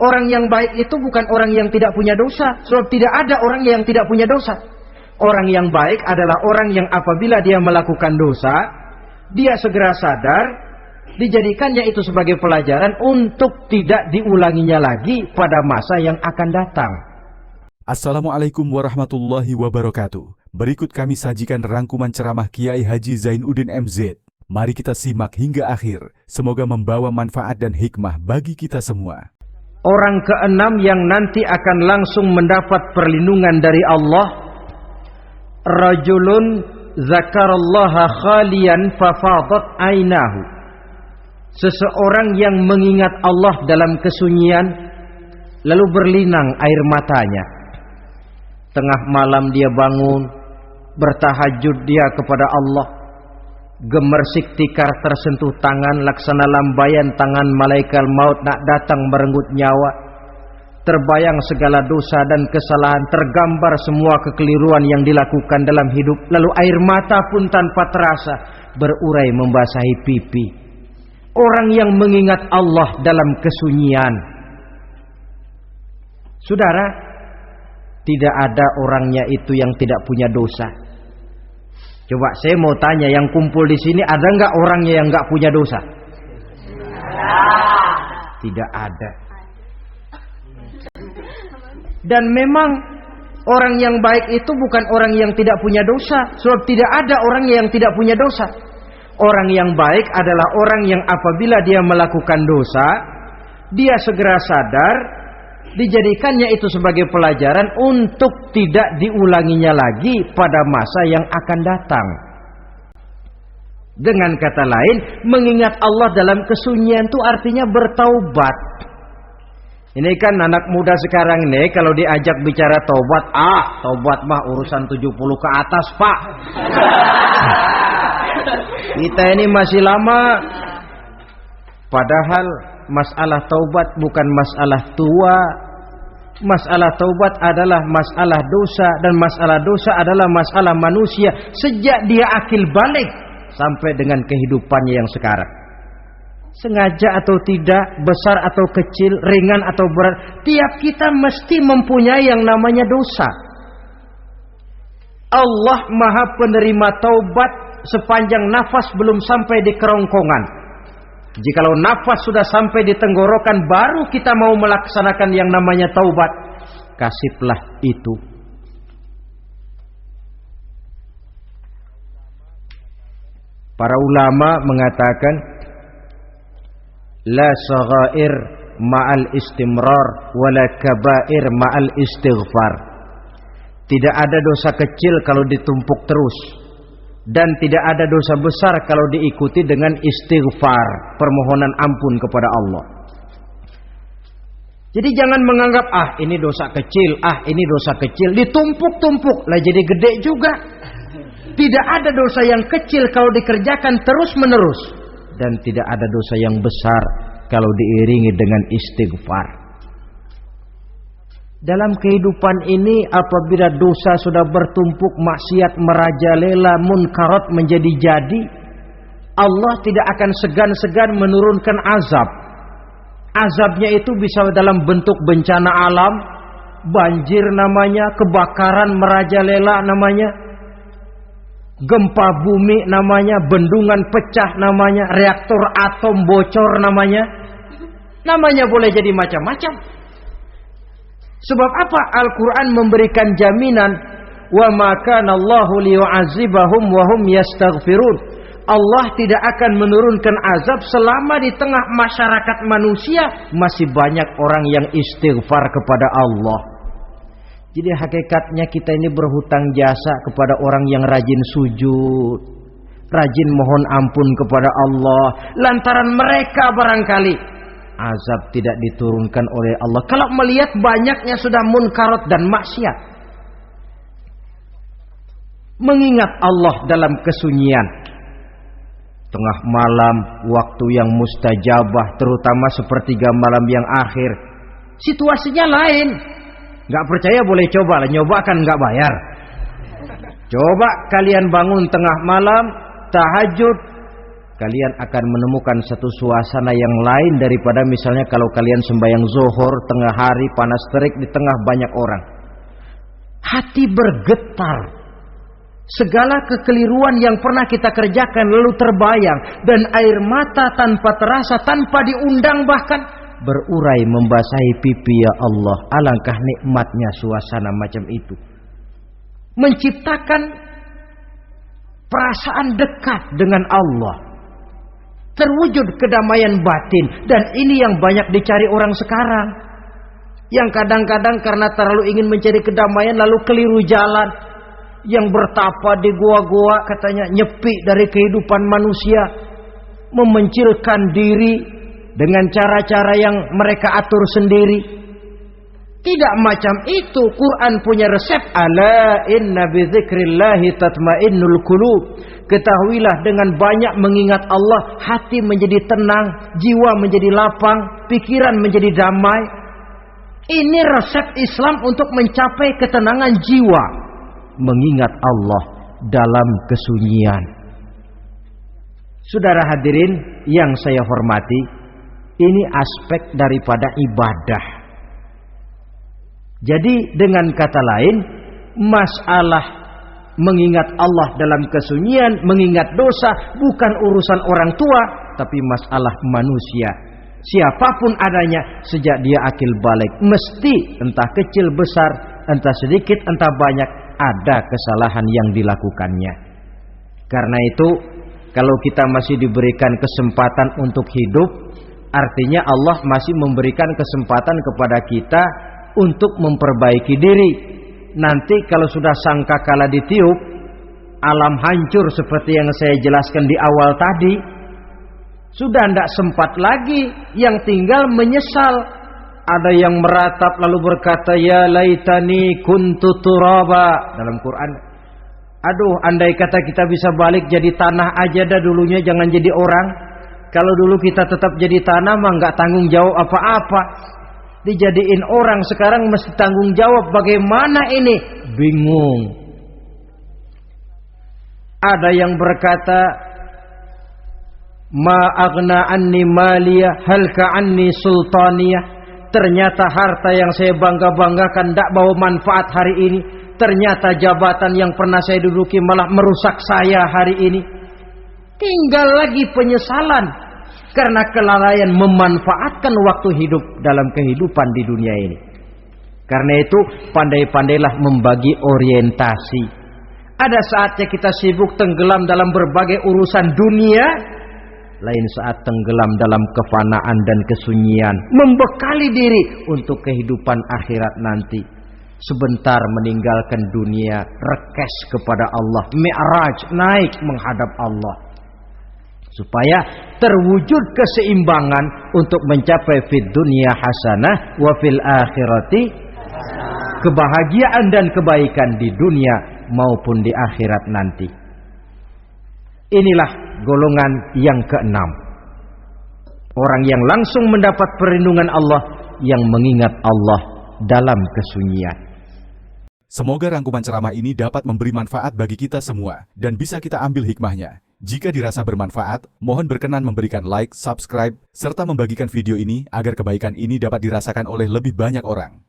Orang yang baik itu bukan orang yang tidak punya dosa. Sebab tidak ada orang yang tidak punya dosa. Orang yang baik adalah orang yang apabila dia melakukan dosa, dia segera sadar, dijadikannya itu sebagai pelajaran untuk tidak diulanginya lagi pada masa yang akan datang. Assalamualaikum warahmatullahi wabarakatuh. Berikut kami sajikan rangkuman ceramah Kiai Haji Zainuddin MZ. Mari kita simak hingga akhir. Semoga membawa manfaat dan hikmah bagi kita semua. Orang keenam yang nanti akan langsung mendapat perlindungan dari Allah, rajulun zakarallaha khalian fafadat ainahu. Seseorang yang mengingat Allah dalam kesunyian, lalu berlinang air matanya. Tengah malam dia bangun, bertahajud dia kepada Allah. Gemersik tikar tersentuh tangan, laksana lambaian tangan malaikat maut nak datang merenggut nyawa. Terbayang segala dosa dan kesalahan, tergambar semua kekeliruan yang dilakukan dalam hidup. Lalu air mata pun tanpa terasa berurai membasahi pipi. Orang yang mengingat Allah dalam kesunyian. Saudara, tidak ada orangnya itu yang tidak punya dosa. Coba saya mau tanya, yang kumpul di sini ada nggak orangnya yang nggak punya dosa? Tidak ada. Dan memang orang yang baik itu bukan orang yang tidak punya dosa. Sebab tidak ada orang yang tidak punya dosa. Orang yang baik adalah orang yang apabila dia melakukan dosa, dia segera sadar, dijadikannya itu sebagai pelajaran untuk tidak diulanginya lagi pada masa yang akan datang. Dengan kata lain, mengingat Allah dalam kesunyian itu artinya bertaubat. Ini kan anak muda sekarang nih, kalau diajak bicara taubat, taubat mah urusan 70 ke atas, Pak. Kita ini masih lama. Padahal masalah taubat bukan masalah tua. Masalah taubat adalah masalah dosa, dan masalah dosa adalah masalah manusia sejak dia akil balik sampai dengan kehidupannya yang sekarang. Sengaja atau tidak, besar atau kecil, ringan atau berat, tiap kita mesti mempunyai yang namanya dosa. Allah Maha penerima taubat sepanjang nafas belum sampai di kerongkongan. Jikalau nafas sudah sampai di tenggorokan, baru kita mau melaksanakan yang namanya taubat. Kasihlah itu. Para ulama mengatakan, la saghair ma'al istimrar wala kabair ma'al istighfar. Tidak ada dosa kecil kalau ditumpuk terus, dan tidak ada dosa besar kalau diikuti dengan istighfar, permohonan ampun kepada Allah. Jadi jangan menganggap ini dosa kecil, ini dosa kecil, ditumpuk-tumpuk lah jadi gede juga. Tidak ada dosa yang kecil kalau dikerjakan terus-menerus, dan tidak ada dosa yang besar kalau diiringi dengan istighfar. Dalam kehidupan ini, apabila dosa sudah bertumpuk, maksiat merajalela, munkarat menjadi jadi, Allah tidak akan segan-segan menurunkan azab. Azabnya itu bisa dalam bentuk bencana alam, banjir namanya, kebakaran merajalela namanya, gempa bumi namanya, bendungan pecah namanya, reaktor atom bocor namanya. Namanya boleh jadi macam-macam. Sebab apa? Al-Quran memberikan jaminan, wa ma kana Allahu liyu'adzibahum wa hum yastaghfirun. Allah tidak akan menurunkan azab selama di tengah masyarakat manusia masih banyak orang yang istighfar kepada Allah. Jadi hakikatnya kita ini berhutang jasa kepada orang yang rajin sujud, rajin mohon ampun kepada Allah. Lantaran mereka barangkali azab tidak diturunkan oleh Allah, kalau melihat banyaknya sudah munkarat dan maksiat. Mengingat Allah dalam kesunyian, tengah malam, waktu yang mustajabah, terutama sepertiga malam yang akhir, situasinya lain. Gak percaya boleh coba lah, nyoba kan gak bayar. Coba kalian bangun tengah malam, tahajud, kalian akan menemukan satu suasana yang lain daripada misalnya kalau kalian sembahyang zuhur tengah hari panas terik di tengah banyak orang. Hati bergetar. Segala kekeliruan yang pernah kita kerjakan lalu terbayang, dan air mata tanpa terasa, tanpa diundang bahkan berurai membasahi pipi. Ya Allah, alangkah nikmatnya suasana macam itu, menciptakan perasaan dekat dengan Allah, terwujud kedamaian batin. Dan ini yang banyak dicari orang sekarang, yang kadang-kadang karena terlalu ingin mencari kedamaian lalu keliru jalan, yang bertapa di gua-gua katanya nyepi dari kehidupan manusia, memencilkan diri dengan cara-cara yang mereka atur sendiri. Tidak macam itu. Quran punya resep. Ala inna bi dzikrillahi tatmainnul qulub. Ketahuilah, dengan banyak mengingat Allah, hati menjadi tenang, jiwa menjadi lapang, pikiran menjadi damai. Ini resep Islam untuk mencapai ketenangan jiwa. Mengingat Allah dalam kesunyian. Saudara hadirin yang saya hormati, ini aspek daripada ibadah. Jadi dengan kata lain, masalah mengingat Allah dalam kesunyian, mengingat dosa, bukan urusan orang tua, tapi masalah manusia. Siapapun adanya, sejak dia akil balik, mesti entah kecil besar, entah sedikit entah banyak, ada kesalahan yang dilakukannya. Karena itu, kalau kita masih diberikan kesempatan untuk hidup, artinya Allah masih memberikan kesempatan kepada kita untuk memperbaiki diri. Nanti kalau sudah sangkakala ditiup, alam hancur seperti yang saya jelaskan di awal tadi, sudah tidak sempat lagi, yang tinggal menyesal. Ada yang meratap lalu berkata, ya laitani kuntu turaba. Dalam Quran, aduh, andai kata kita bisa balik jadi tanah aja dah dulunya, jangan jadi orang. Kalau dulu kita tetap jadi tanah mah nggak tanggung jawab apa-apa. Dijadiin orang sekarang mesti tanggung jawab. Bagaimana ini? Bingung. Ada yang berkata, ma aghna anni maliyah halka anni sultaniyah. Ternyata harta yang saya bangga-banggakan tidak bawa manfaat hari ini. Ternyata jabatan yang pernah saya duduki malah merusak saya hari ini. Tinggal lagi penyesalan karena kelalaian memanfaatkan waktu hidup dalam kehidupan di dunia ini. Karena itu, pandai-pandailah membagi orientasi. Ada saatnya kita sibuk tenggelam dalam berbagai urusan dunia, lain saat tenggelam dalam kefanaan dan kesunyian, membekali diri untuk kehidupan akhirat nanti. Sebentar meninggalkan dunia, rekes kepada Allah, mi'raj, naik menghadap Allah, supaya terwujud keseimbangan untuk mencapai fid dunya hasanah wa fil akhirati, kebahagiaan dan kebaikan di dunia maupun di akhirat nanti. Inilah golongan yang keenam, orang yang langsung mendapat perlindungan Allah, yang mengingat Allah dalam kesunyian. Semoga rangkuman ceramah ini dapat memberi manfaat bagi kita semua dan bisa kita ambil hikmahnya. Jika dirasa bermanfaat, mohon berkenan memberikan like, subscribe, serta membagikan video ini agar kebaikan ini dapat dirasakan oleh lebih banyak orang.